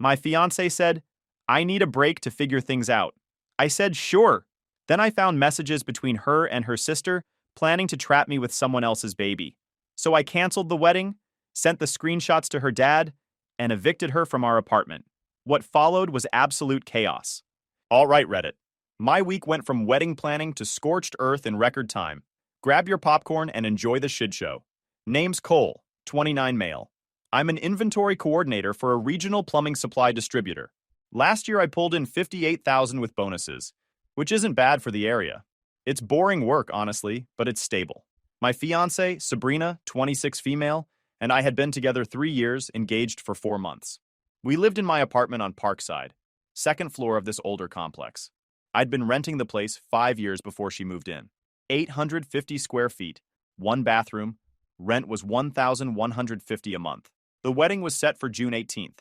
My fiancé said, I need a break to figure things out. I said, sure. Then I found messages between her and her sister planning to trap me with someone else's baby. So I canceled the wedding, sent the screenshots to her dad, and evicted her from our apartment. What followed was absolute chaos. All right, Reddit. My week went from wedding planning to scorched earth in record time. Grab your popcorn and enjoy the shit show. Name's Cole, 29 male. I'm an inventory coordinator for a regional plumbing supply distributor. Last year I pulled in $58,000 with bonuses, which isn't bad for the area. It's boring work, honestly, but it's stable. My fiancée, Sabrina, 26 female, and I had been together 3 years, engaged for 4 months. We lived in my apartment on Parkside, second floor of this older complex. I'd been renting the place 5 years before she moved in. 850 square feet, 1 bathroom, rent was $1,150 a month. The wedding was set for June 18th,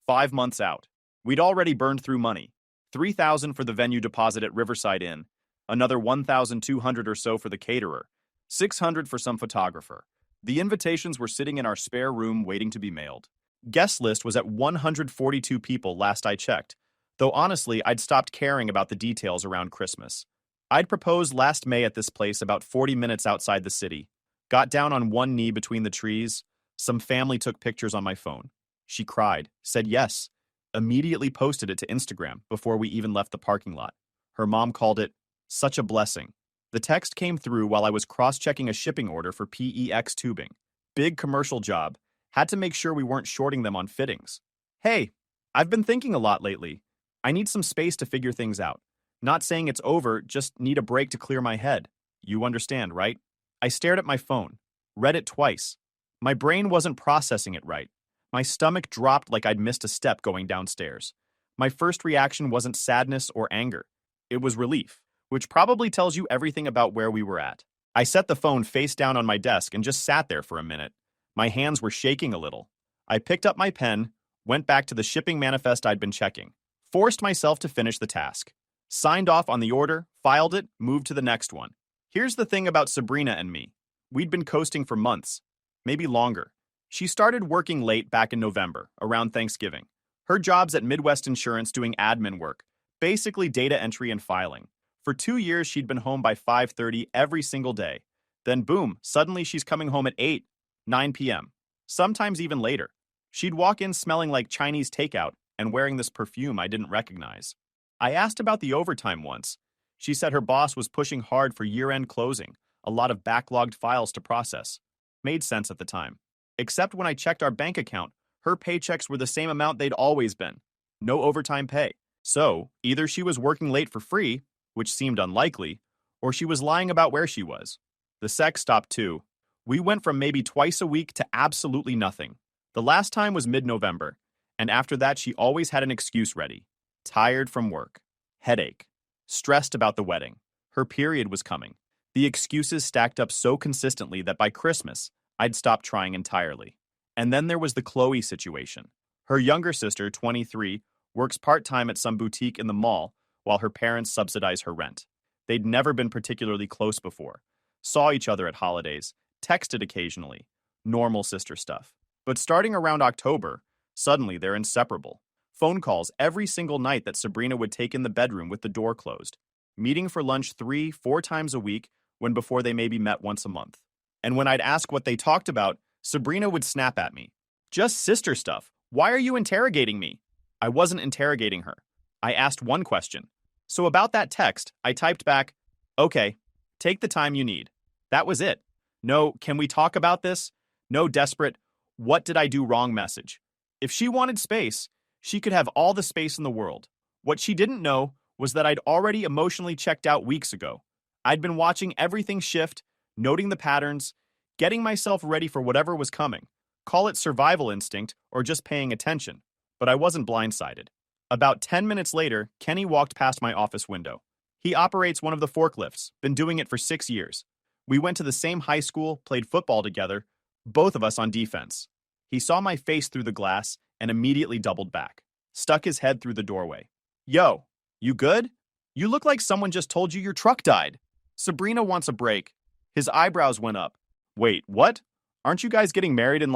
5 months out. We'd already burned through money. $3,000 for the venue deposit at Riverside Inn, another $1,200 or so for the caterer, $600 for some photographer. The invitations were sitting in our spare room waiting to be mailed. Guest list was at 142 people last I checked, though honestly I'd stopped caring about the details around Christmas. I'd proposed last May at this place about 40 minutes outside the city. Got down on one knee between the trees. Some family took pictures on my phone. She cried, said yes, immediately posted it to Instagram before we even left the parking lot. Her mom called it such a blessing. The text came through while I was cross-checking a shipping order for PEX tubing. Big commercial job. Had to make sure we weren't shorting them on fittings. Hey, I've been thinking a lot lately. I need some space to figure things out. Not saying it's over, just need a break to clear my head. You understand, right? I stared at my phone, read it twice. My brain wasn't processing it right. My stomach dropped like I'd missed a step going downstairs. My first reaction wasn't sadness or anger. It was relief, which probably tells you everything about where we were at. I set the phone face down on my desk and just sat there for a minute. My hands were shaking a little. I picked up my pen, went back to the shipping manifest I'd been checking, forced myself to finish the task, signed off on the order, filed it, moved to the next one. Here's the thing about Sabrina and me. We'd been coasting for months, maybe longer. She started working late back in November, around Thanksgiving. Her job's at Midwest Insurance doing admin work, basically data entry and filing. For 2 years, she'd been home by 5:30 every single day. Then boom, suddenly she's coming home at 8, 9 p.m., sometimes even later. She'd walk in smelling like Chinese takeout and wearing this perfume I didn't recognize. I asked about the overtime once. She said her boss was pushing hard for year-end closing, a lot of backlogged files to process. Made sense at the time. Except when I checked our bank account, her paychecks were the same amount they'd always been. No overtime pay. So, either she was working late for free, which seemed unlikely, or she was lying about where she was. The sex stopped too. We went from maybe twice a week to absolutely nothing. The last time was mid-November, and after that she always had an excuse ready. Tired from work. Headache. Stressed about the wedding. Her period was coming. The excuses stacked up so consistently that by Christmas, I'd stopped trying entirely. And then there was the Chloe situation. Her younger sister, 23, works part-time at some boutique in the mall while her parents subsidize her rent. They'd never been particularly close before. Saw each other at holidays, texted occasionally. Normal sister stuff. But starting around October, suddenly they're inseparable. Phone calls every single night that Sabrina would take in the bedroom with the door closed. Meeting for lunch 3-4 times a week when before they maybe met once a month. And when I'd ask what they talked about, Sabrina would snap at me. Just sister stuff. Why are you interrogating me? I wasn't interrogating her. I asked one question. So about that text, I typed back, okay, take the time you need. That was it. No, can we talk about this? No desperate, what did I do wrong message. If she wanted space, she could have all the space in the world. What she didn't know was that I'd already emotionally checked out weeks ago. I'd been watching everything shift, noting the patterns, getting myself ready for whatever was coming. Call it survival instinct or just paying attention. But I wasn't blindsided. About 10 minutes later, Kenny walked past my office window. He operates one of the forklifts, been doing it for 6 years. We went to the same high school, played football together, both of us on defense. He saw my face through the glass and immediately doubled back. Stuck his head through the doorway. Yo, you good? You look like someone just told you your truck died. Sabrina wants a break. His eyebrows went up. Wait, what? Aren't you guys getting married in,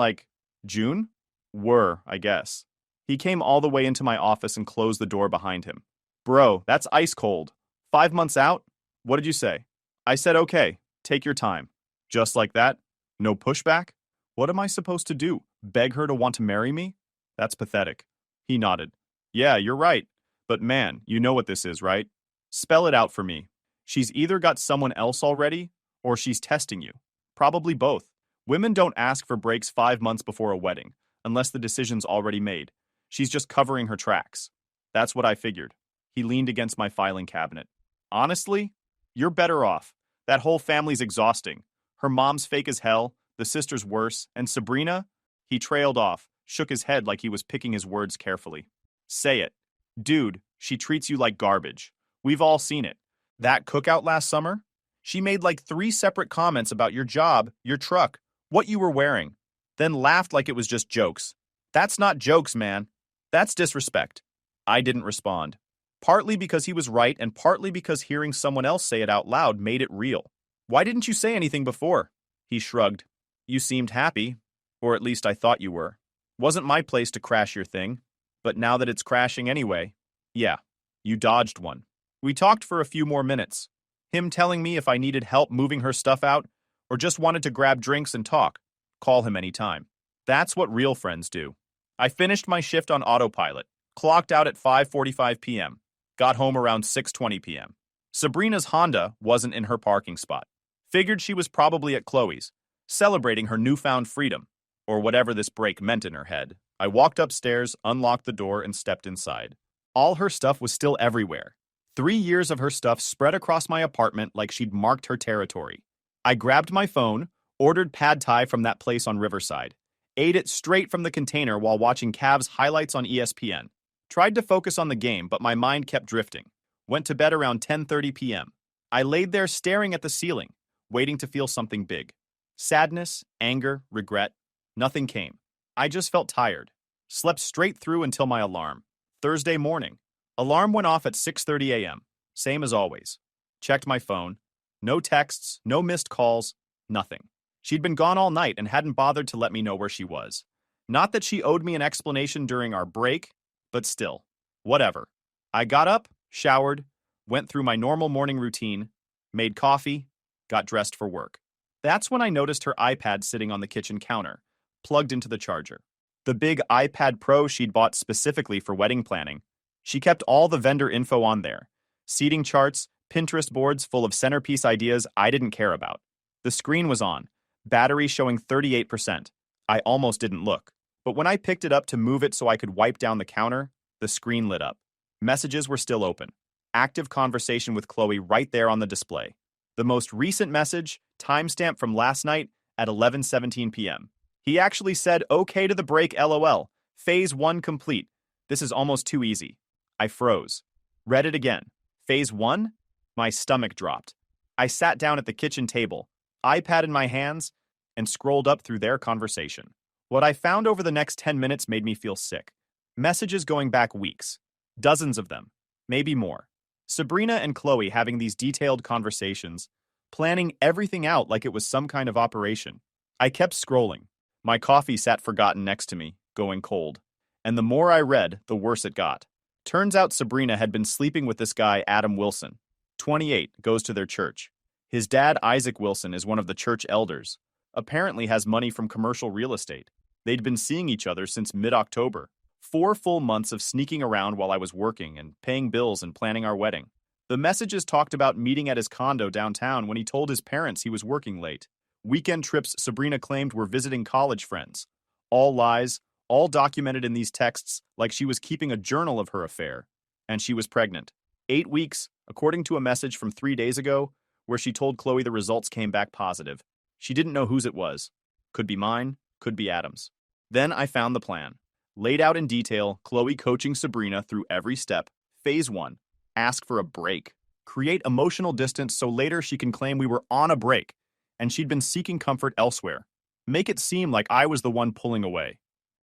June? Were, I guess. He came all the way into my office and closed the door behind him. Bro, that's ice cold. 5 months out? What did you say? I said, okay, take your time. Just like that? No pushback? What am I supposed to do? Beg her to want to marry me? That's pathetic. He nodded. Yeah, you're right. But man, you know what this is, right? Spell it out for me. She's either got someone else already, or she's testing you. Probably both. Women don't ask for breaks 5 months before a wedding, unless the decision's already made. She's just covering her tracks. That's what I figured. He leaned against my filing cabinet. Honestly, you're better off. That whole family's exhausting. Her mom's fake as hell, the sister's worse, and Sabrina? He trailed off, shook his head like he was picking his words carefully. Say it. Dude, she treats you like garbage. We've all seen it. That cookout last summer? She made like 3 separate comments about your job, your truck, what you were wearing, then laughed like it was just jokes. That's not jokes, man. That's disrespect. I didn't respond. Partly because he was right and partly because hearing someone else say it out loud made it real. Why didn't you say anything before? He shrugged. You seemed happy, or at least I thought you were. Wasn't my place to crash your thing, but now that it's crashing anyway, yeah, you dodged one. We talked for a few more minutes. Him telling me if I needed help moving her stuff out, or just wanted to grab drinks and talk. Call him anytime. That's what real friends do. I finished my shift on autopilot, clocked out at 5:45 p.m., got home around 6:20 p.m. Sabrina's Honda wasn't in her parking spot. Figured she was probably at Chloe's, celebrating her newfound freedom, or whatever this break meant in her head. I walked upstairs, unlocked the door, and stepped inside. All her stuff was still everywhere. 3 years of her stuff spread across my apartment like she'd marked her territory. I grabbed my phone, ordered pad thai from that place on Riverside, ate it straight from the container while watching Cavs highlights on ESPN. Tried to focus on the game, but my mind kept drifting. Went to bed around 10:30 p.m. I laid there staring at the ceiling, waiting to feel something big. Sadness, anger, regret. Nothing came. I just felt tired. Slept straight through until my alarm. Thursday morning. Alarm went off at 6:30 a.m. Same as always. Checked my phone. No texts, no missed calls, nothing. She'd been gone all night and hadn't bothered to let me know where she was. Not that she owed me an explanation during our break, but still. Whatever. I got up, showered, went through my normal morning routine, made coffee, got dressed for work. That's when I noticed her iPad sitting on the kitchen counter, plugged into the charger. The big iPad Pro she'd bought specifically for wedding planning. She kept all the vendor info on there. Seating charts, Pinterest boards full of centerpiece ideas I didn't care about. The screen was on, battery showing 38%. I almost didn't look. But when I picked it up to move it so I could wipe down the counter, the screen lit up. Messages were still open. Active conversation with Chloe right there on the display. The most recent message, timestamp from last night at 11:17 p.m. He actually said, okay to the break, LOL. Phase 1 complete. This is almost too easy. I froze. Read it again. Phase 1? My stomach dropped. I sat down at the kitchen table, iPad in my hands, and scrolled up through their conversation. What I found over the next 10 minutes made me feel sick. Messages going back weeks. Dozens of them. Maybe more. Sabrina and Chloe having these detailed conversations, planning everything out like it was some kind of operation. I kept scrolling. My coffee sat forgotten next to me, going cold. And the more I read, the worse it got. Turns out Sabrina had been sleeping with this guy, Adam Wilson. 28, goes to their church. His dad, Isaac Wilson, is one of the church elders. Apparently has money from commercial real estate. They'd been seeing each other since mid-October. 4 full months of sneaking around while I was working and paying bills and planning our wedding. The messages talked about meeting at his condo downtown when he told his parents he was working late. Weekend trips Sabrina claimed were visiting college friends. All lies, all documented in these texts like she was keeping a journal of her affair. And she was pregnant. 8 weeks, according to a message from 3 days ago, where she told Chloe the results came back positive. She didn't know whose it was. Could be mine, could be Adam's. Then I found the plan. Laid out in detail, Chloe coaching Sabrina through every step. Phase 1. Ask for a break. Create emotional distance so later she can claim we were on a break, and she'd been seeking comfort elsewhere. Make it seem like I was the one pulling away.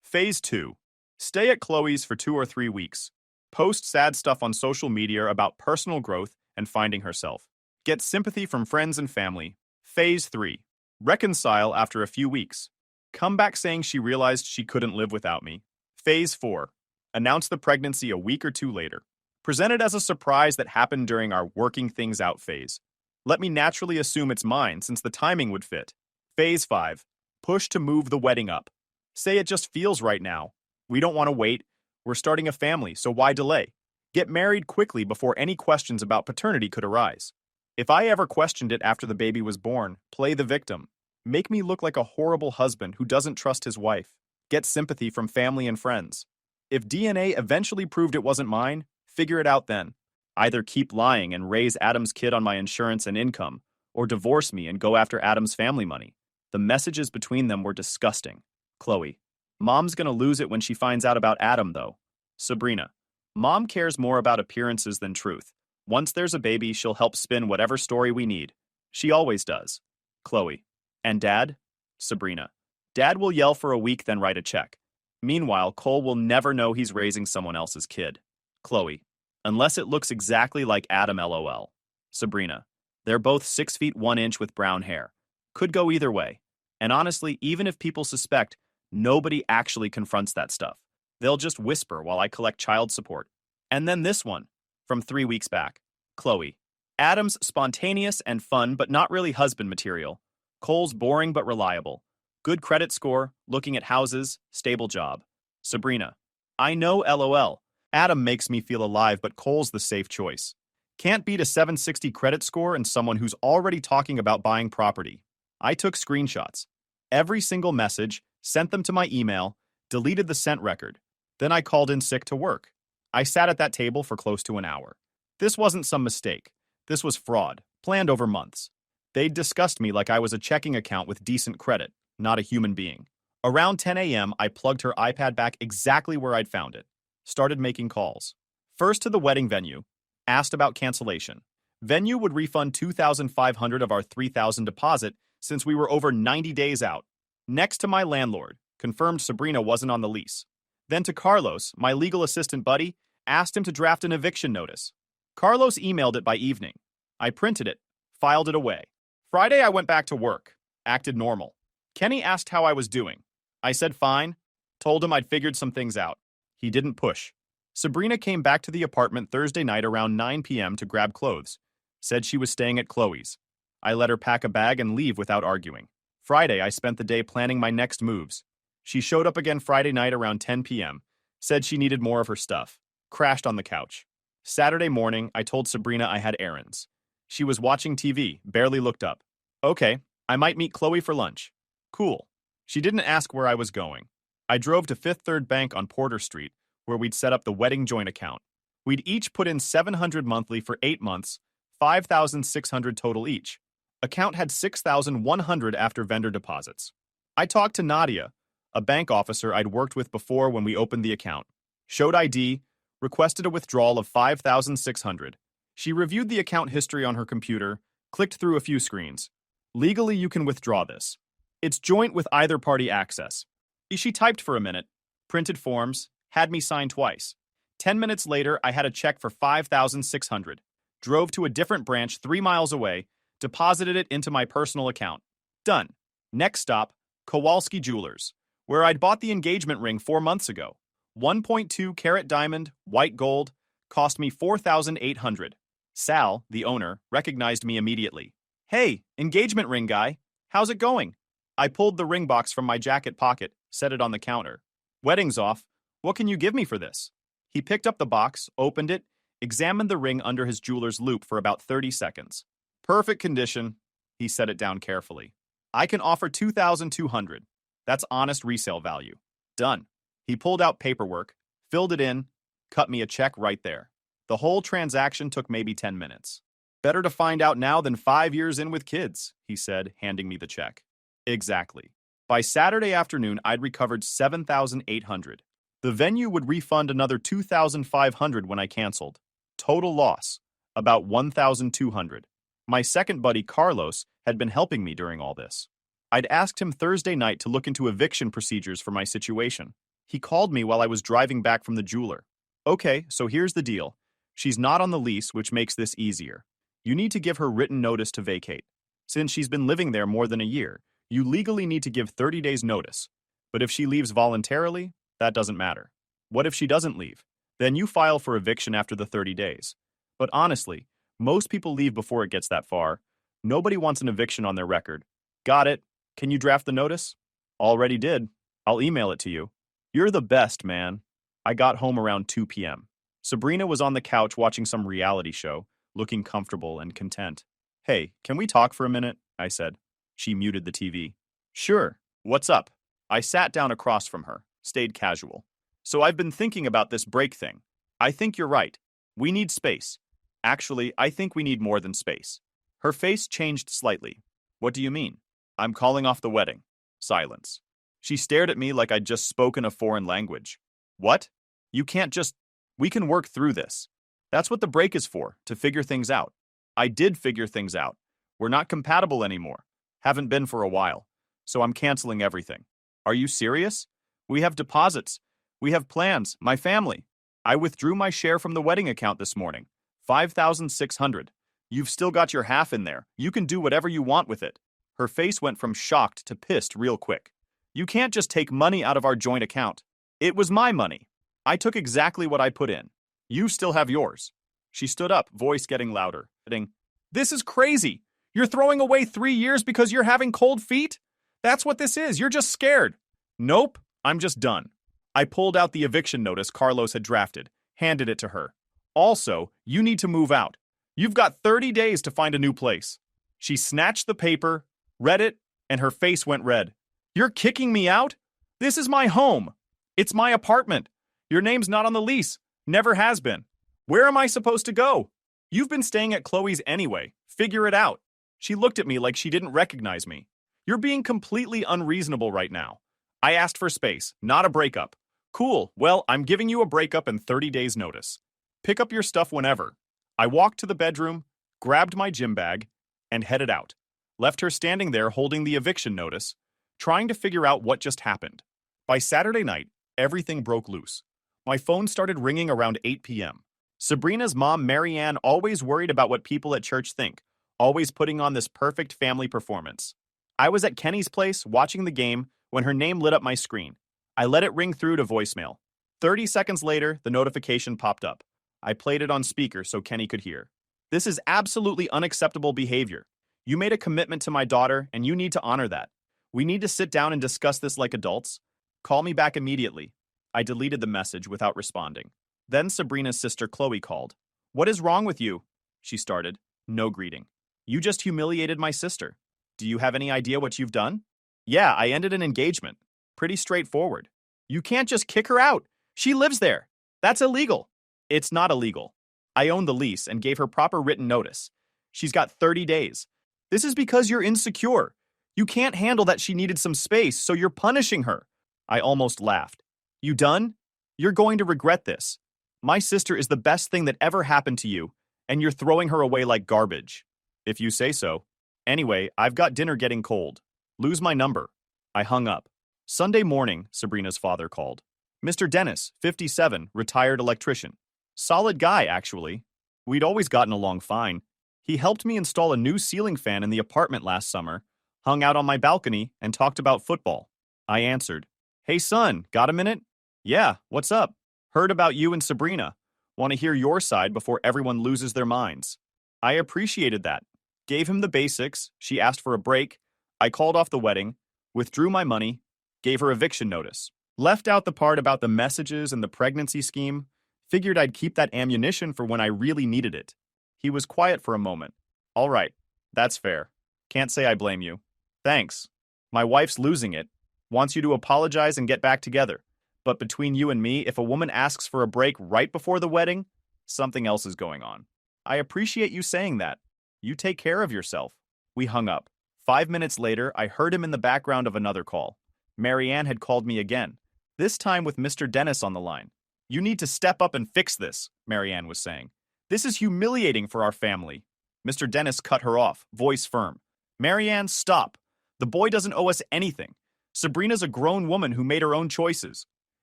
Phase 2. Stay at Chloe's for 2 or 3 weeks. Post sad stuff on social media about personal growth and finding herself. Get sympathy from friends and family. Phase 3. Reconcile after a few weeks. Come back saying she realized she couldn't live without me. Phase 4. Announced the pregnancy a week or two later. Presented as a surprise that happened during our working things out phase. Let me naturally assume it's mine since the timing would fit. Phase 5. Push to move the wedding up. Say it just feels right now. We don't want to wait. We're starting a family, so why delay? Get married quickly before any questions about paternity could arise. If I ever questioned it after the baby was born, play the victim. Make me look like a horrible husband who doesn't trust his wife. Get sympathy from family and friends. If DNA eventually proved it wasn't mine, figure it out then. Either keep lying and raise Adam's kid on my insurance and income, or divorce me and go after Adam's family money. The messages between them were disgusting. Chloe. Mom's gonna lose it when she finds out about Adam, though. Sabrina. Mom cares more about appearances than truth. Once there's a baby, she'll help spin whatever story we need. She always does. Chloe. And Dad? Sabrina. Dad will yell for a week, then write a check. Meanwhile, Cole will never know he's raising someone else's kid. Chloe. Unless it looks exactly like Adam, lol. Sabrina. They're both 6 feet 1 inch with brown hair. Could go either way. And honestly, even if people suspect, nobody actually confronts that stuff. They'll just whisper while I collect child support. And then this one, from 3 weeks back. Chloe. Adam's spontaneous and fun, but not really husband material. Cole's boring but reliable. Good credit score, looking at houses, stable job. Sabrina. I know, lol. Adam makes me feel alive, but Cole's the safe choice. Can't beat a 760 credit score and someone who's already talking about buying property. I took screenshots. Every single message, sent them to my email, deleted the sent record. Then I called in sick to work. I sat at that table for close to an hour. This wasn't some mistake. This was fraud, planned over months. They'd discussed me like I was a checking account with decent credit, not a human being. Around 10 a.m., I plugged her iPad back exactly where I'd found it. Started making calls. First to the wedding venue. Asked about cancellation. Venue would refund $2,500 of our $3,000 deposit since we were over 90 days out. Next to my landlord. Confirmed Sabrina wasn't on the lease. Then to Carlos, my legal assistant buddy, asked him to draft an eviction notice. Carlos emailed it by evening. I printed it, filed it away. Friday I went back to work. Acted normal. Kenny asked how I was doing. I said fine. Told him I'd figured some things out. He didn't push. Sabrina came back to the apartment Thursday night around 9 p.m. to grab clothes. Said she was staying at Chloe's. I let her pack a bag and leave without arguing. Friday I spent the day planning my next moves. She showed up again Friday night around 10 p.m. Said she needed more of her stuff. Crashed on the couch. Saturday morning, I told Sabrina I had errands. She was watching TV, barely looked up. Okay, I might meet Chloe for lunch. Cool. She didn't ask where I was going. I drove to Fifth Third Bank on Porter Street, where we'd set up the wedding joint account. We'd each put in $700 monthly for 8 months, $5,600 total each. Account had $6,100 after vendor deposits. I talked to Nadia, a bank officer I'd worked with before when we opened the account. Showed ID, requested a withdrawal of $5,600. She reviewed the account history on her computer, clicked through a few screens. Legally, you can withdraw this. It's joint with either party access. She typed for a minute, printed forms, had me sign twice. 10 minutes later, I had a check for $5,600. Drove to a different branch 3 miles away, deposited it into my personal account. Done. Next stop, Kowalski Jewelers, where I'd bought the engagement ring 4 months ago. 1.2 carat diamond, white gold, cost me $4,800. Sal, the owner, recognized me immediately. Hey, engagement ring guy, how's it going? I pulled the ring box from my jacket pocket, set it on the counter. Wedding's off. What can you give me for this? He picked up the box, opened it, examined the ring under his jeweler's loupe for about 30 seconds. Perfect condition. He set it down carefully. I can offer $2,200. That's honest resale value. Done. He pulled out paperwork, filled it in, cut me a check right there. The whole transaction took maybe 10 minutes. Better to find out now than 5 years in with kids, he said, handing me the check. Exactly. By Saturday afternoon, I'd recovered $7,800. The venue would refund another $2,500 when I canceled. Total loss, about $1,200. My second buddy, Carlos, had been helping me during all this. I'd asked him Thursday night to look into eviction procedures for my situation. He called me while I was driving back from the jeweler. Okay, so here's the deal. She's not on the lease, which makes this easier. You need to give her written notice to vacate. Since she's been living there more than a year, you legally need to give 30 days notice. But if she leaves voluntarily, that doesn't matter. What if she doesn't leave? Then you file for eviction after the 30 days. But honestly, most people leave before it gets that far. Nobody wants an eviction on their record. Got it. Can you draft the notice? Already did. I'll email it to you. You're the best, man. I got home around 2 p.m. Sabrina was on the couch watching some reality show, looking comfortable and content. Hey, can we talk for a minute? I said. She muted the TV. Sure. What's up? I sat down across from her, stayed casual. So I've been thinking about this break thing. I think you're right. We need space. Actually, I think we need more than space. Her face changed slightly. What do you mean? I'm calling off the wedding. Silence. She stared at me like I'd just spoken a foreign language. What? You can't just... We can work through this. That's what the break is for, to figure things out. I did figure things out. We're not compatible anymore. Haven't been for a while. So I'm canceling everything. Are you serious? We have deposits. We have plans, my family. I withdrew my share from the wedding account this morning. 5,600. You've still got your half in there. You can do whatever you want with it. Her face went from shocked to pissed real quick. You can't just take money out of our joint account. It was my money. I took exactly what I put in. You still have yours. She stood up, voice getting louder, adding, This is crazy. You're throwing away 3 years because you're having cold feet? That's what this is. You're just scared. Nope, I'm just done. I pulled out the eviction notice Carlos had drafted, handed it to her. Also, you need to move out. You've got 30 days to find a new place. She snatched the paper, read it, and her face went red. You're kicking me out? This is my home. It's my apartment. Your name's not on the lease. Never has been. Where am I supposed to go? You've been staying at Chloe's anyway. Figure it out. She looked at me like she didn't recognize me. You're being completely unreasonable right now. I asked for space, not a breakup. Cool, well, I'm giving you a breakup and 30 days notice. Pick up your stuff whenever. I walked to the bedroom, grabbed my gym bag, and headed out. Left her standing there holding the eviction notice, trying to figure out what just happened. By Saturday night, everything broke loose. My phone started ringing around 8 p.m. Sabrina's mom, Marianne, always worried about what people at church think, always putting on this perfect family performance. I was at Kenny's place watching the game when her name lit up my screen. I let it ring through to voicemail. 30 seconds later, the notification popped up. I played it on speaker so Kenny could hear. This is absolutely unacceptable behavior. You made a commitment to my daughter, and you need to honor that. We need to sit down and discuss this like adults. Call me back immediately. I deleted the message without responding. Then Sabrina's sister Chloe called. What is wrong with you? She started. No greeting. You just humiliated my sister. Do you have any idea what you've done? Yeah, I ended an engagement. Pretty straightforward. You can't just kick her out. She lives there. That's illegal. It's not illegal. I own the lease and gave her proper written notice. She's got 30 days. This is because you're insecure. You can't handle that she needed some space, so you're punishing her. I almost laughed. You done? You're going to regret this. My sister is the best thing that ever happened to you, and you're throwing her away like garbage. If you say so. Anyway, I've got dinner getting cold. Lose my number. I hung up. Sunday morning, Sabrina's father called. Mr. Dennis, 57, retired electrician. Solid guy, actually. We'd always gotten along fine. He helped me install a new ceiling fan in the apartment last summer, hung out on my balcony, and talked about football. I answered. Hey son, got a minute? Yeah, what's up? Heard about you and Sabrina. Want to hear your side before everyone loses their minds. I appreciated that. Gave him the basics. She asked for a break. I called off the wedding, withdrew my money, gave her eviction notice. Left out the part about the messages and the pregnancy scheme. Figured I'd keep that ammunition for when I really needed it. He was quiet for a moment. All right, that's fair. Can't say I blame you. Thanks. My wife's losing it. Wants you to apologize and get back together. But between you and me, if a woman asks for a break right before the wedding, something else is going on. I appreciate you saying that. You take care of yourself. We hung up. 5 minutes later, I heard him in the background of another call. Marianne had called me again, this time with Mr. Dennis on the line. You need to step up and fix this, Marianne was saying. This is humiliating for our family. Mr. Dennis cut her off, voice firm. Marianne, stop. The boy doesn't owe us anything. Sabrina's a grown woman who made her own choices.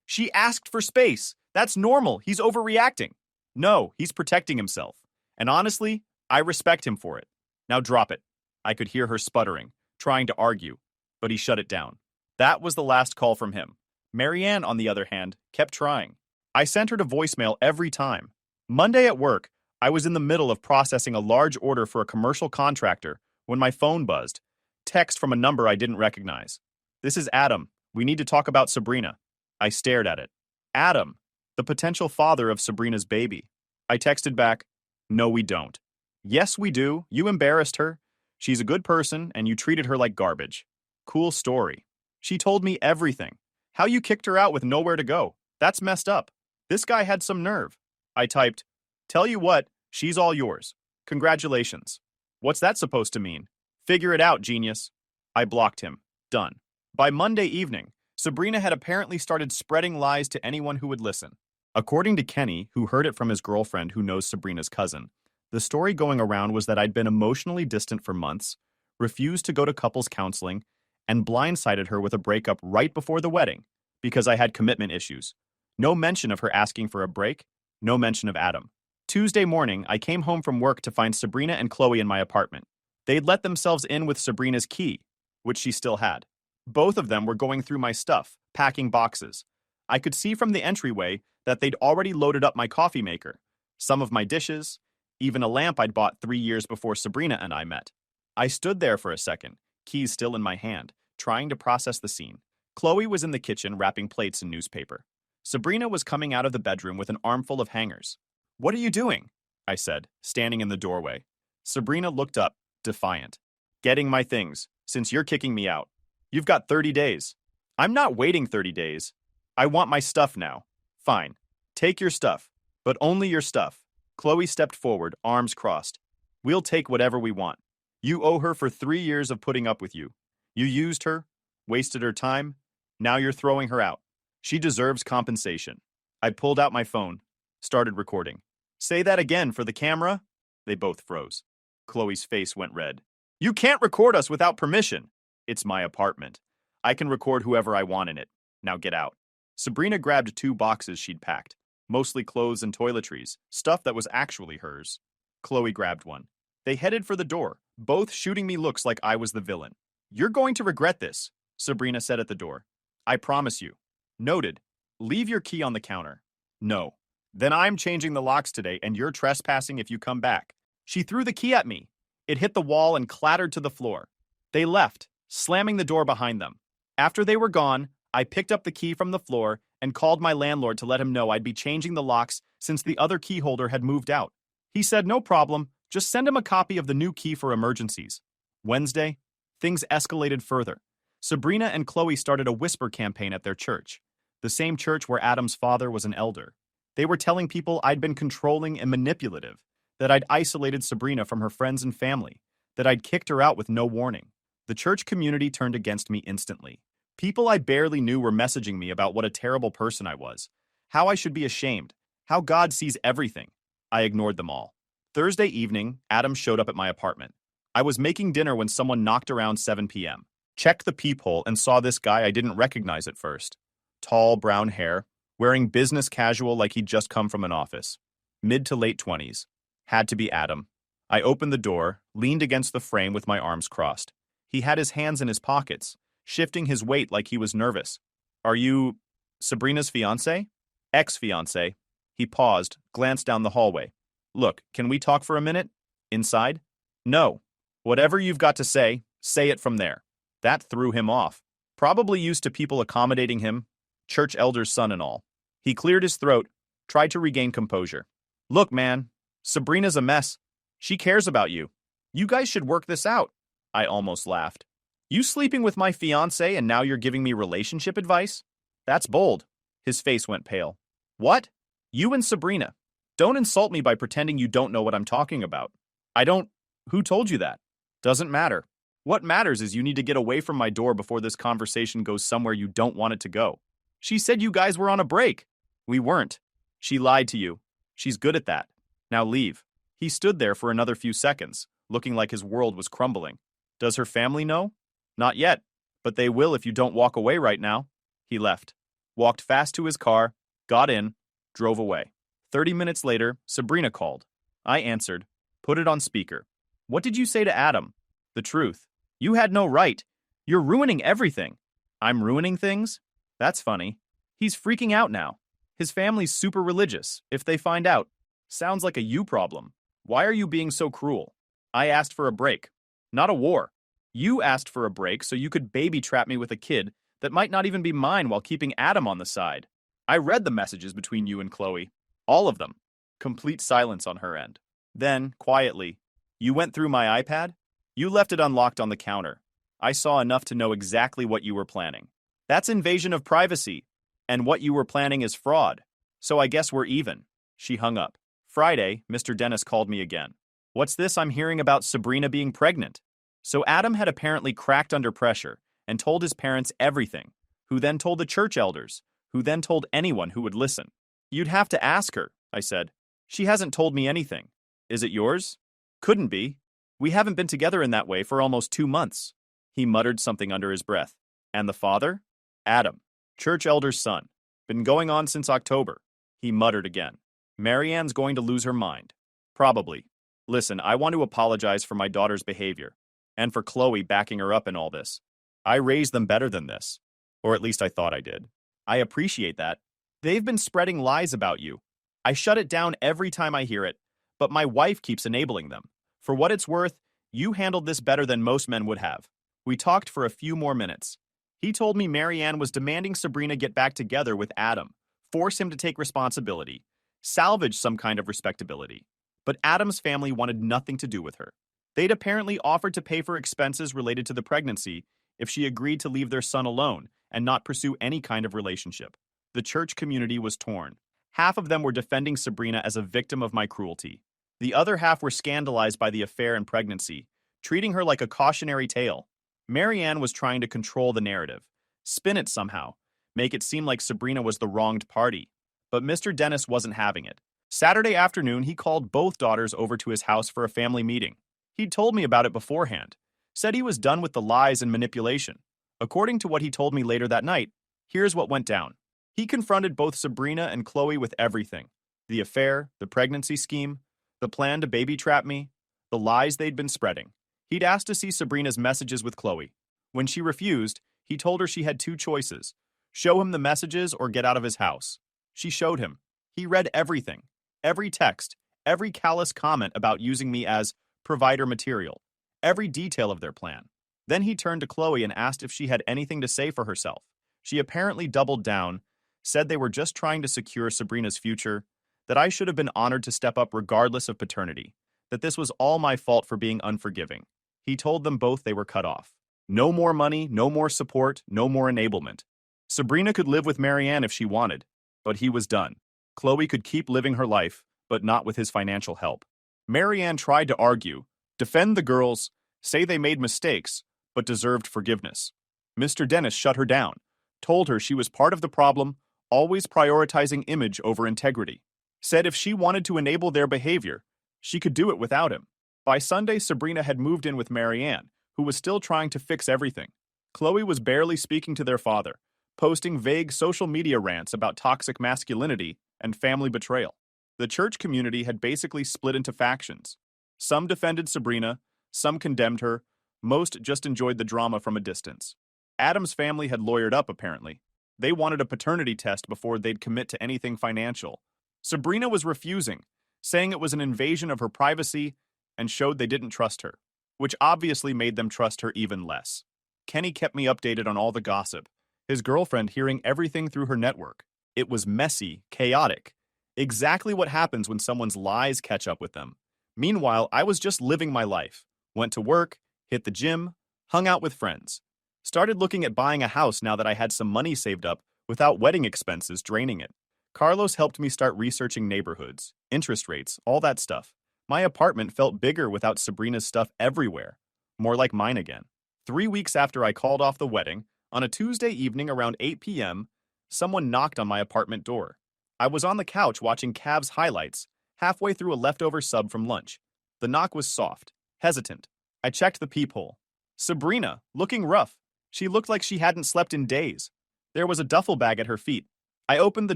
She asked for space. That's normal. He's overreacting. No, he's protecting himself. And honestly, I respect him for it. Now drop it. I could hear her sputtering, trying to argue, but he shut it down. That was the last call from him. Marianne, on the other hand, kept trying. I sent her to voicemail every time. Monday at work, I was in the middle of processing a large order for a commercial contractor when my phone buzzed. Text from a number I didn't recognize. This is Adam. We need to talk about Sabrina. I stared at it. Adam, the potential father of Sabrina's baby. I texted back, no, we don't. Yes, we do. You embarrassed her. She's a good person, and you treated her like garbage. Cool story. She told me everything. How you kicked her out with nowhere to go. That's messed up. This guy had some nerve. I typed, tell you what, she's all yours. Congratulations. What's that supposed to mean? Figure it out, genius. I blocked him. Done. By Monday evening, Sabrina had apparently started spreading lies to anyone who would listen. According to Kenny, who heard it from his girlfriend who knows Sabrina's cousin, the story going around was that I'd been emotionally distant for months, refused to go to couples counseling, and blindsided her with a breakup right before the wedding because I had commitment issues. No mention of her asking for a break, no mention of Adam. Tuesday morning, I came home from work to find Sabrina and Chloe in my apartment. They'd let themselves in with Sabrina's key, which she still had. Both of them were going through my stuff, packing boxes. I could see from the entryway that they'd already loaded up my coffee maker, some of my dishes, even a lamp I'd bought 3 years before Sabrina and I met. I stood there for a second, keys still in my hand, trying to process the scene. Chloe was in the kitchen wrapping plates in newspaper. Sabrina was coming out of the bedroom with an armful of hangers. What are you doing? I said, standing in the doorway. Sabrina looked up, defiant. Getting my things, since you're kicking me out. You've got 30 days. I'm not waiting 30 days. I want my stuff now. Fine. Take your stuff, but only your stuff. Chloe stepped forward, arms crossed. We'll take whatever we want. You owe her for 3 years of putting up with you. You used her, wasted her time. Now you're throwing her out. She deserves compensation. I pulled out my phone, started recording. Say that again for the camera. They both froze. Chloe's face went red. You can't record us without permission. It's my apartment. I can record whoever I want in it. Now get out. Sabrina grabbed 2 boxes she'd packed, mostly clothes and toiletries, stuff that was actually hers. Chloe grabbed one. They headed for the door, both shooting me looks like I was the villain. You're going to regret this, Sabrina said at the door. I promise you. Noted. Leave your key on the counter. No. Then I'm changing the locks today and you're trespassing if you come back. She threw the key at me. It hit the wall and clattered to the floor. They left, slamming the door behind them. After they were gone, I picked up the key from the floor and called my landlord to let him know I'd be changing the locks since the other key holder had moved out. He said no problem, just send him a copy of the new key for emergencies. Wednesday, things escalated further. Sabrina and Chloe started a whisper campaign at their church, the same church where Adam's father was an elder. They were telling people I'd been controlling and manipulative, that I'd isolated Sabrina from her friends and family, that I'd kicked her out with no warning. The church community turned against me instantly. People I barely knew were messaging me about what a terrible person I was, how I should be ashamed, how God sees everything. I ignored them all. Thursday evening, Adam showed up at my apartment. I was making dinner when someone knocked around 7 p.m. Checked the peephole and saw this guy I didn't recognize at first. Tall, brown hair, wearing business casual like he'd just come from an office. Mid to late 20s. Had to be Adam. I opened the door, leaned against the frame with my arms crossed. He had his hands in his pockets, shifting his weight like he was nervous. Are you Sabrina's fiancé? Ex-fiancé. He paused, glanced down the hallway. Look, can we talk for a minute? Inside? No. Whatever you've got to say it from there. That threw him off. Probably used to people accommodating him, church elder's son and all. He cleared his throat, tried to regain composure. Look, man, Sabrina's a mess. She cares about you. You guys should work this out. I almost laughed. You sleeping with my fiancé and now you're giving me relationship advice? That's bold. His face went pale. What? You and Sabrina. Don't insult me by pretending you don't know what I'm talking about. I don't. Who told you that? Doesn't matter. What matters is you need to get away from my door before this conversation goes somewhere you don't want it to go. She said you guys were on a break. We weren't. She lied to you. She's good at that. Now leave. He stood there for another few seconds, looking like his world was crumbling. Does her family know? Not yet, but they will if you don't walk away right now. He left, walked fast to his car, got in, drove away. 30 minutes later, Sabrina called. I answered, put it on speaker. What did you say to Adam? The truth. You had no right. You're ruining everything. I'm ruining things? That's funny. He's freaking out now. His family's super religious, if they find out. Sounds like a you problem. Why are you being so cruel? I asked for a break, not a war. You asked for a break so you could baby trap me with a kid that might not even be mine while keeping Adam on the side. I read the messages between you and Chloe. All of them. Complete silence on her end. Then, quietly, you went through my iPad? You left it unlocked on the counter. I saw enough to know exactly what you were planning. That's invasion of privacy. And what you were planning is fraud. So I guess we're even. She hung up. Friday, Mr. Dennis called me again. What's this I'm hearing about Sabrina being pregnant? So Adam had apparently cracked under pressure and told his parents everything, who then told the church elders, who then told anyone who would listen. You'd have to ask her, I said. She hasn't told me anything. Is it yours? Couldn't be. We haven't been together in that way for almost 2 months. He muttered something under his breath. And the father? Adam, church elder's son. Been going on since October. He muttered again. Marianne's going to lose her mind. Probably. Listen, I want to apologize for my daughter's behavior, and for Chloe backing her up in all this. I raised them better than this. Or at least I thought I did. I appreciate that. They've been spreading lies about you. I shut it down every time I hear it, but my wife keeps enabling them. For what it's worth, you handled this better than most men would have. We talked for a few more minutes. He told me Marianne was demanding Sabrina get back together with Adam, force him to take responsibility, salvage some kind of respectability. But Adam's family wanted nothing to do with her. They'd apparently offered to pay for expenses related to the pregnancy if she agreed to leave their son alone and not pursue any kind of relationship. The church community was torn. Half of them were defending Sabrina as a victim of my cruelty. The other half were scandalized by the affair and pregnancy, treating her like a cautionary tale. Marianne was trying to control the narrative, spin it somehow, make it seem like Sabrina was the wronged party. But Mr. Dennis wasn't having it. Saturday afternoon, he called both daughters over to his house for a family meeting. He'd told me about it beforehand, said he was done with the lies and manipulation. According to what he told me later that night, here's what went down. He confronted both Sabrina and Chloe with everything. The affair, the pregnancy scheme, the plan to baby trap me, the lies they'd been spreading. He'd asked to see Sabrina's messages with Chloe. When she refused, he told her she had 2 choices: show him the messages or get out of his house. She showed him. He read everything, every text, every callous comment about using me as provider material, every detail of their plan. Then he turned to Chloe and asked if she had anything to say for herself. She apparently doubled down, said they were just trying to secure Sabrina's future, that I should have been honored to step up regardless of paternity, that this was all my fault for being unforgiving. He told them both they were cut off. No more money, no more support, no more enablement. Sabrina could live with Marianne if she wanted, but he was done. Chloe could keep living her life, but not with his financial help. Marianne tried to argue, defend the girls, say they made mistakes, but deserved forgiveness. Mr. Dennis shut her down, told her she was part of the problem, always prioritizing image over integrity. Said if she wanted to enable their behavior, she could do it without him. By Sunday, Sabrina had moved in with Marianne, who was still trying to fix everything. Chloe was barely speaking to their father, posting vague social media rants about toxic masculinity and family betrayal. The church community had basically split into factions. Some defended Sabrina, some condemned her, most just enjoyed the drama from a distance. Adam's family had lawyered up, apparently. They wanted a paternity test before they'd commit to anything financial. Sabrina was refusing, saying it was an invasion of her privacy and showed they didn't trust her, which obviously made them trust her even less. Kenny kept me updated on all the gossip, his girlfriend hearing everything through her network. It was messy, chaotic, exactly what happens when someone's lies catch up with them. Meanwhile, I was just living my life. Went to work, hit the gym, hung out with friends. Started looking at buying a house now that I had some money saved up without wedding expenses draining it. Carlos helped me start researching neighborhoods, interest rates, all that stuff. My apartment felt bigger without Sabrina's stuff everywhere. More like mine again. 3 weeks after I called off the wedding, on a Tuesday evening around 8 p.m., someone knocked on my apartment door. I was on the couch watching Cavs highlights, halfway through a leftover sub from lunch. The knock was soft, hesitant. I checked the peephole. Sabrina, looking rough. She looked like she hadn't slept in days. There was a duffel bag at her feet. I opened the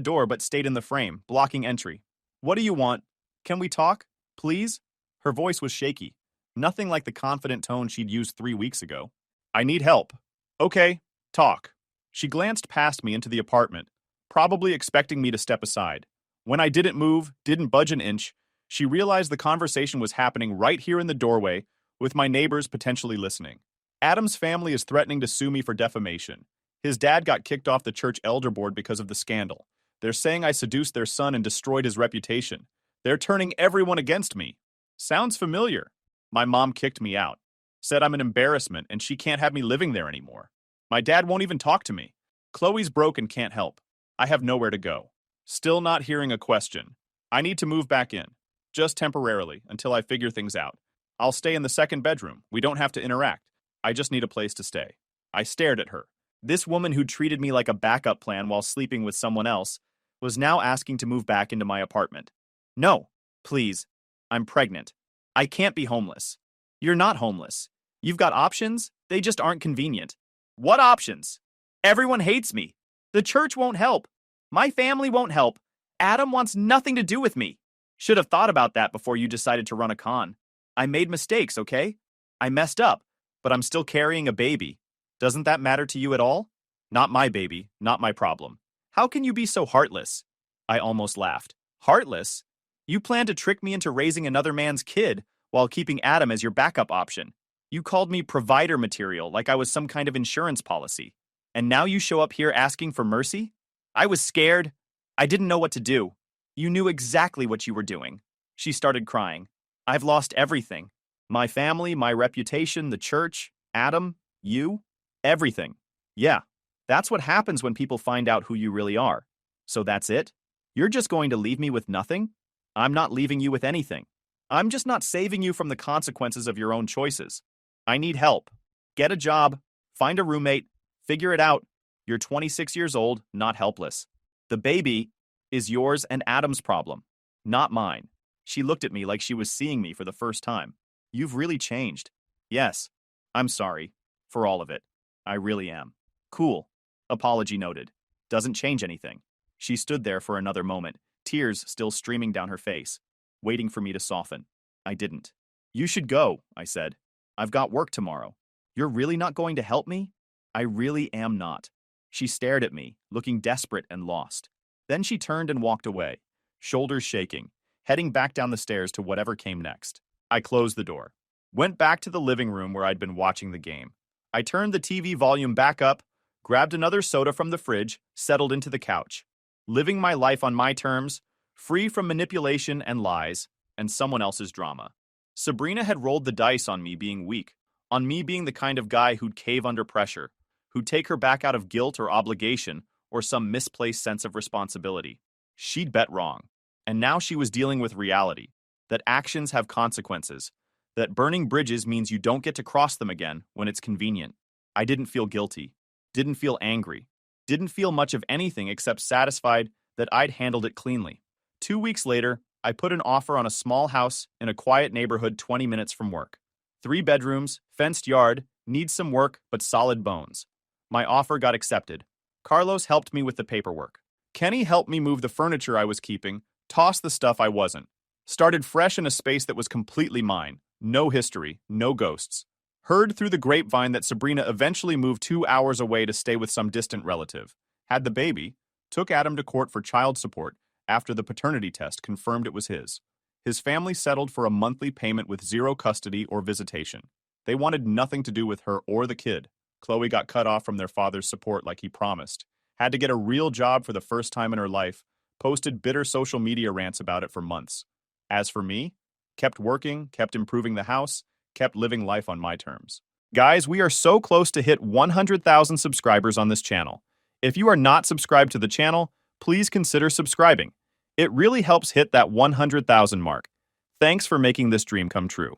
door but stayed in the frame, blocking entry. What do you want? Can we talk? Please? Her voice was shaky, nothing like the confident tone she'd used 3 weeks ago. I need help. Okay, talk. She glanced past me into the apartment, probably expecting me to step aside. When I didn't move, didn't budge an inch, she realized the conversation was happening right here in the doorway, with my neighbors potentially listening. Adam's family is threatening to sue me for defamation. His dad got kicked off the church elder board because of the scandal. They're saying I seduced their son and destroyed his reputation. They're turning everyone against me. Sounds familiar. My mom kicked me out. Said I'm an embarrassment and she can't have me living there anymore. My dad won't even talk to me. Chloe's broke and can't help. I have nowhere to go. Still not hearing a question. I need to move back in. Just temporarily, until I figure things out. I'll stay in the second bedroom. We don't have to interact. I just need a place to stay. I stared at her. This woman who treated me like a backup plan while sleeping with someone else was now asking to move back into my apartment. No, please. I'm pregnant. I can't be homeless. You're not homeless. You've got options, they just aren't convenient. What options? Everyone hates me. The church won't help. My family won't help. Adam wants nothing to do with me. Should have thought about that before you decided to run a con. I made mistakes, okay? I messed up, but I'm still carrying a baby. Doesn't that matter to you at all? Not my baby, not my problem. How can you be so heartless? I almost laughed. Heartless? You plan to trick me into raising another man's kid while keeping Adam as your backup option. You called me provider material like I was some kind of insurance policy. And now you show up here asking for mercy? I was scared. I didn't know what to do. You knew exactly what you were doing. She started crying. I've lost everything. My family, my reputation, the church, Adam, you, everything. Yeah, that's what happens when people find out who you really are. So that's it? You're just going to leave me with nothing? I'm not leaving you with anything. I'm just not saving you from the consequences of your own choices. I need help. Get a job, find a roommate, figure it out. You're 26 years old, not helpless. The baby is yours and Adam's problem, not mine. She looked at me like she was seeing me for the first time. You've really changed. Yes, I'm sorry. For all of it. I really am. Cool. Apology noted. Doesn't change anything. She stood there for another moment, tears still streaming down her face, waiting for me to soften. I didn't. You should go, I said. I've got work tomorrow. You're really not going to help me? I really am not. She stared at me, looking desperate and lost. Then she turned and walked away, shoulders shaking, heading back down the stairs to whatever came next. I closed the door, went back to the living room where I'd been watching the game. I turned the TV volume back up, grabbed another soda from the fridge, settled into the couch, living my life on my terms, free from manipulation and lies, and someone else's drama. Sabrina had rolled the dice on me being weak, on me being the kind of guy who'd cave under pressure, who'd take her back out of guilt or obligation or some misplaced sense of responsibility. She'd bet wrong. And now she was dealing with reality, that actions have consequences, that burning bridges means you don't get to cross them again when it's convenient. I didn't feel guilty, didn't feel angry, didn't feel much of anything except satisfied that I'd handled it cleanly. 2 weeks later, I put an offer on a small house in a quiet neighborhood 20 minutes from work. 3 bedrooms, fenced yard, needs some work, but solid bones. My offer got accepted. Carlos helped me with the paperwork. Kenny helped me move the furniture I was keeping, toss the stuff I wasn't. Started fresh in a space that was completely mine. No history, no ghosts. Heard through the grapevine that Sabrina eventually moved 2 hours away to stay with some distant relative. Had the baby. Took Adam to court for child support after the paternity test confirmed it was his. His family settled for a monthly payment with 0 custody or visitation. They wanted nothing to do with her or the kid. Chloe got cut off from their father's support like he promised. Had to get a real job for the first time in her life. Posted bitter social media rants about it for months. As for me, kept working, kept improving the house, kept living life on my terms. Guys, we are so close to hit 100,000 subscribers on this channel. If you are not subscribed to the channel, please consider subscribing. It really helps hit that 100,000 mark. Thanks for making this dream come true.